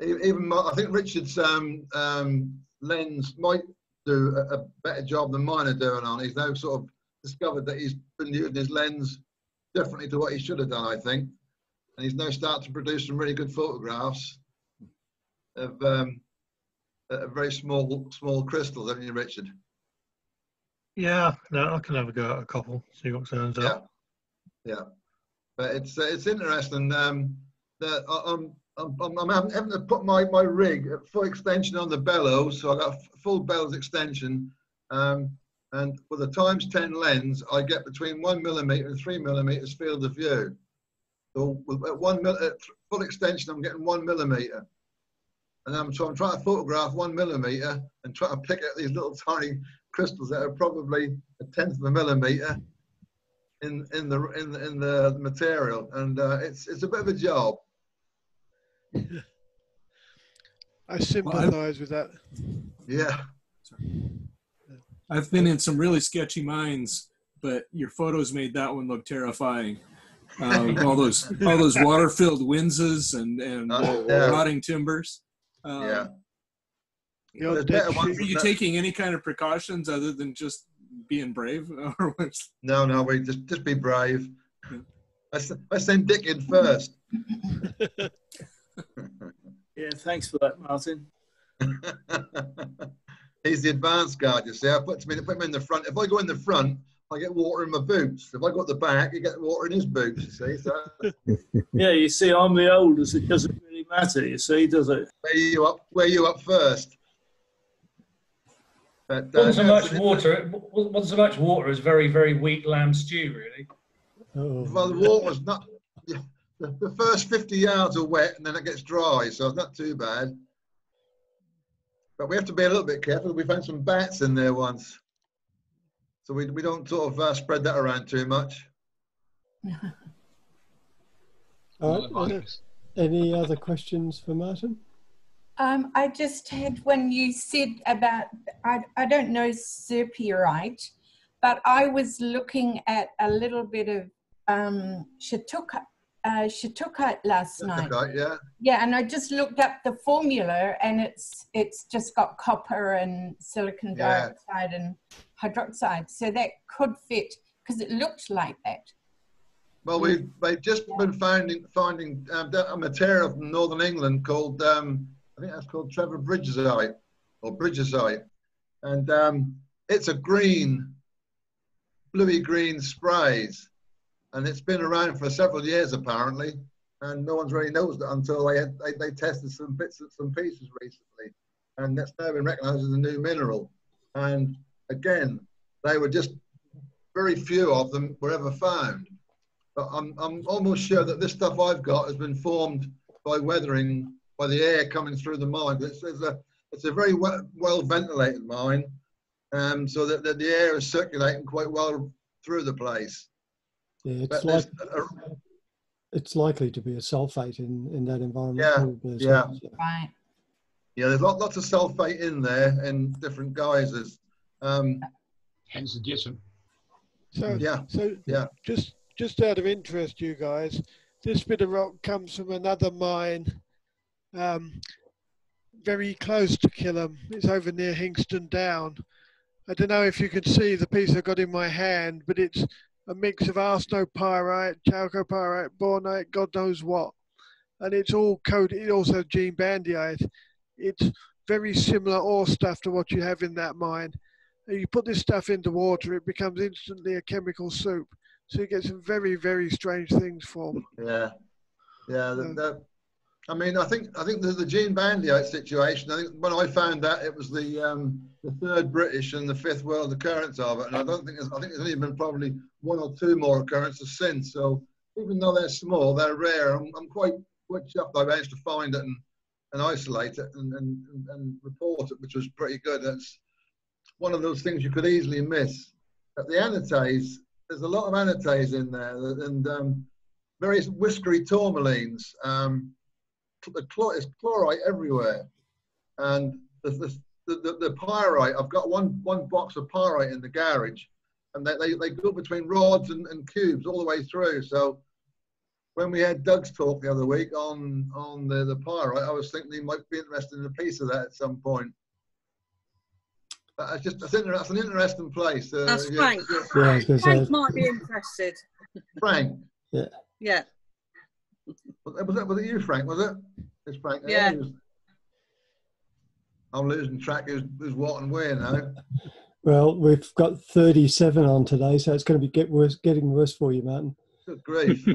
Even I think Richard's lens might do a better job than mine are doing on. He's now sort of discovered that he's been using his lens differently to what he should have done, I think. And he's now starting to produce some really good photographs of very small crystals, haven't you, Richard? Yeah, no, I can have a go at a couple, see what turns out. Yeah, but it's interesting that I'm having to put my rig at full extension on the bellows, so I got a full bellows extension, and with a ×10 lens, I get between 1mm and 3mm field of view. So at full extension, I'm getting 1mm. And so I'm trying to photograph 1mm and try to pick out these little tiny crystals that are probably 1/10 of a millimeter in the material, and it's a bit of a job. I sympathise with that. Yeah. I've been in some really sketchy mines, but your photos made that one look terrifying. All those water-filled winzes and rotting timbers. Yeah. Are you taking any kind of precautions other than just being brave? No, we just be brave. I send Dick in first. Yeah, thanks for that, Martin. He's the advanced guard, you see. I put him in the front. If I go in the front, I get water in my boots. If I go at the back, you get water in his boots, you see. So. Yeah, you see, I'm the oldest. It doesn't really matter, you see, does it? Where you up first. But, wasn't so much water as very, very weak lamb stew, really. Well, the water's not. The first 50 yards are wet, and then it gets dry, so it's not too bad. But we have to be a little bit careful. We found some bats in there once, so we don't sort of spread that around too much. All right. Any other questions for Martin? I just had, when you said about, I don't know serpyrite, but I was looking at a little bit of Shatukite last night. Yeah. Yeah, and I just looked up the formula, and it's just got copper and silicon dioxide and hydroxide, so that could fit because it looked like that. Well, we've just been finding a material from northern England called I think that's called Trevor Bridgesite, or bridgesite, and it's a green, bluey green sprays, and it's been around for several years apparently, and no one's really noticed it until they tested some bits and some pieces recently, and that's now been recognised as a new mineral. And again, they were just very few of them were ever found. But I'm almost sure that this stuff I've got has been formed by weathering, by the air coming through the mine. It's a very well ventilated mine, so that the air is circulating quite well through the place. Yeah, it's likely to be a sulfate in that environment. Yeah. Right. Yeah, there's lots of sulfate in there in different guises. Hence the gypsum. So just out of interest, you guys, this bit of rock comes from another mine very close to Killham. It's over near Hingston Down. I don't know if you can see the piece I've got in my hand, but it's a mix of arsenopyrite, chalcopyrite, bornite, God knows what. And it's all coated, also gene bandite. It's very similar ore stuff to what you have in that mine. And you put this stuff into water, it becomes instantly a chemical soup. So you get some very, very strange things formed. Yeah. I mean, I think there's the gene bandite situation. I think when I found that, it was the third British and the fifth world occurrence of it, and I think there's only been probably one or two more occurrences since. So even though they're small, they're rare. I'm quite chuffed I managed to find it and isolate it and report it, which was pretty good. That's one of those things you could easily miss. At the anatase, there's a lot of anatase in there, and various whiskery tourmalines. There's chlorite everywhere, and the pyrite. I've got one box of pyrite in the garage, and they go between rods and cubes all the way through. So when we had Doug's talk the other week on the pyrite, I was thinking he might be interested in a piece of that at some point. That's an interesting place. That's Frank. Frank might be interested. Frank. Yeah. Yeah. Was it you, Frank? Was it? It's Frank. Yeah. I'm losing track. Who's what and where now? Well, we've got 37 on today, so it's going to be getting worse for you, Martin. Good grief.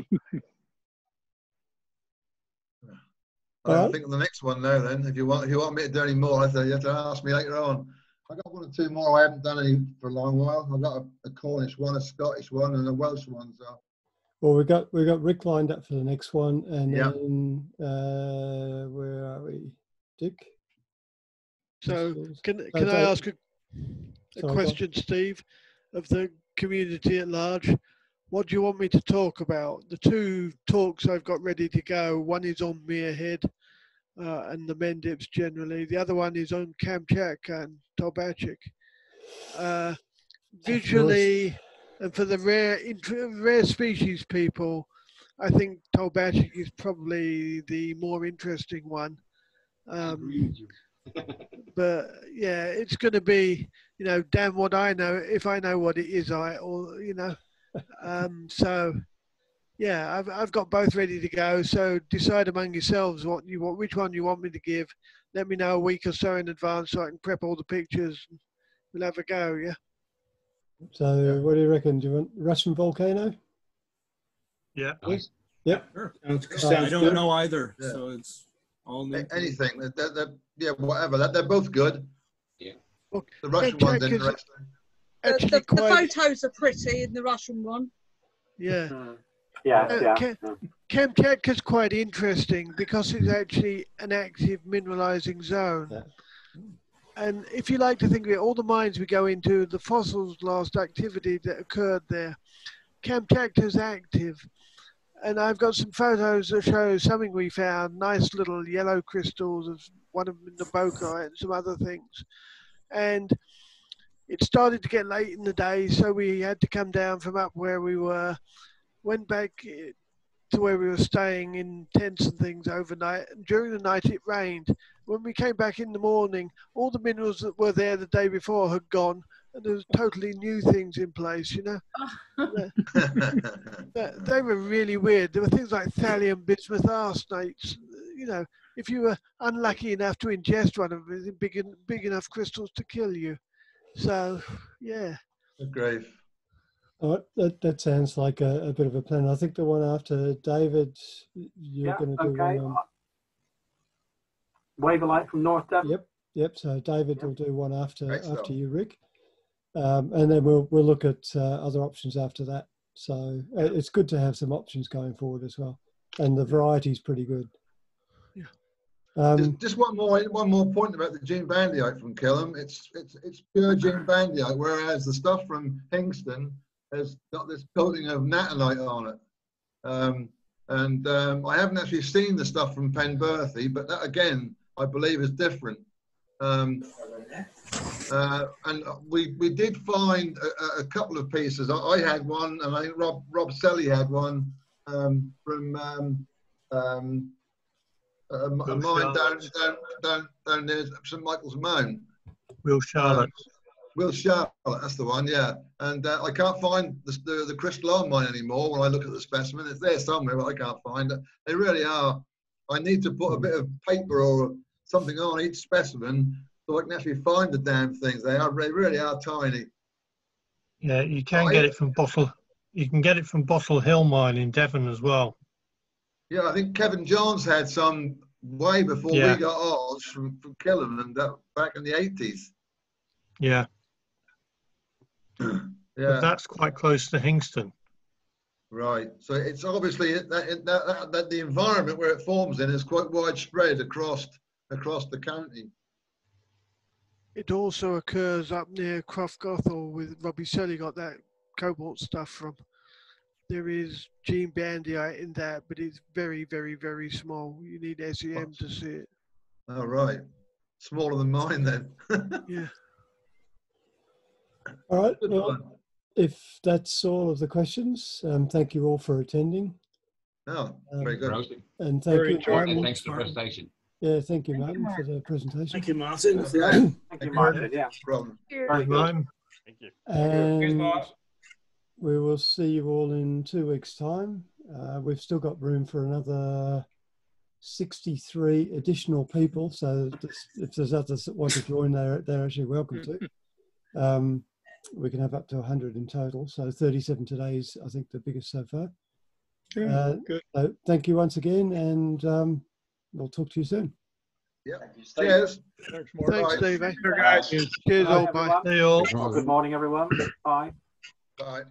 I think of the next one now. Then, if you want me to do any more, you have to ask me later on. I got one or two more I haven't done any for a long while. I've got a Cornish one, a Scottish one, and a Welsh one. So. Well, we got Rick lined up for the next one, and then where are we, Dick? So can I ask a question, Steve, of the community at large? What do you want me to talk about? The two talks I've got ready to go. One is on Muirhead and the Mendips generally. The other one is on Kamchatka and Tolbachik. Visually, and for the rare species people, I think Tolbachik is probably the more interesting one. But yeah, it's going to be, damn what I know if I know what it is. So yeah, I've got both ready to go. So decide among yourselves which one you want me to give. Let me know a week or so in advance so I can prep all the pictures. We'll have a go. Yeah. So what do you reckon? Do you want Russian volcano? Yeah. Yep. Sure. Sounds I don't good. know either, Yeah. so it's all new. Anything. Whatever. They're both good. Yeah. The Russian one's interesting. The photos are pretty in the Russian one. Yeah. Kamchatka is quite interesting because it's actually an active mineralizing zone. Yeah. And if you like to think of it, all the mines we go into, the fossils lost activity that occurred there. Kamchatka is active. And I've got some photos that show something we found, nice little yellow crystals, of one of them in the bokite and some other things. And it started to get late in the day, so we had to come down from up where we were, went back to where we were staying in tents and things overnight. And during the night it rained. When we came back in the morning, all the minerals that were there the day before had gone, and there was totally new things in place, They were really weird. There were things like thallium, bismuth, arsenates, if you were unlucky enough to ingest one of them, big enough crystals to kill you. So, yeah. Great. All right, that sounds like a bit of a plan. I think the one after David, you're going to do okay. one on. Wave a light from North Devon. Yep. So David will do one after you, Rick, and then we'll look at other options after that. So it's good to have some options going forward as well, and the variety is pretty good. Just one more point about the Gene Bandiote from Killham. It's pure Gene Bandiote, whereas the stuff from Hingston has got this coating of natanite on it. I haven't actually seen the stuff from Penberthy, but that again I believe is different. And we did find a couple of pieces. I had one, and I think Rob Selly had one from a mine down near St Michael's Mount. Will Charlotte. Will Charlotte, that's the one, yeah. And I can't find the crystal on mine anymore when I look at the specimen. It's there somewhere, but I can't find it. They really are. I need to put a bit of paper or something on each specimen so I can actually find the damn things. They really are tiny. Yeah, you can get it from Bottle. You can get it from Bottle Hill Mine in Devon as well. Yeah, I think Kevin Johns had some way before we got ours from Killham, and that back in the 80s. Yeah. Yeah. But that's quite close to Hingston. Right. So it's obviously that the environment where it forms in is quite widespread across the county. It also occurs up near Croftgothel with Robbie Selly got that cobalt stuff from. There is Gene Bandiote in that, but it's very, very, very small. You need SEM to see it. Oh, right. Smaller than mine then. Yeah. All right. Well, if that's all of the questions, thank you all for attending. Oh, very good. And thank you, Martin. Thanks for the presentation. Yeah, thank you, Martin, for the presentation. Thank you, Martin. Thank you, Martin. Yeah. Problem. Very good. Thank you. And we will see you all in 2 weeks' time. We've still got room for another 63 additional people. So if there's others that want to join, they're actually welcome to. We can have up to 100 in total. So 37 today is, I think, the biggest so far. Good. So thank you once again, and we'll talk to you soon. Yeah. Cheers. Thanks, Steve. Cheers, all. Bye. Good morning, everyone. Bye. Bye.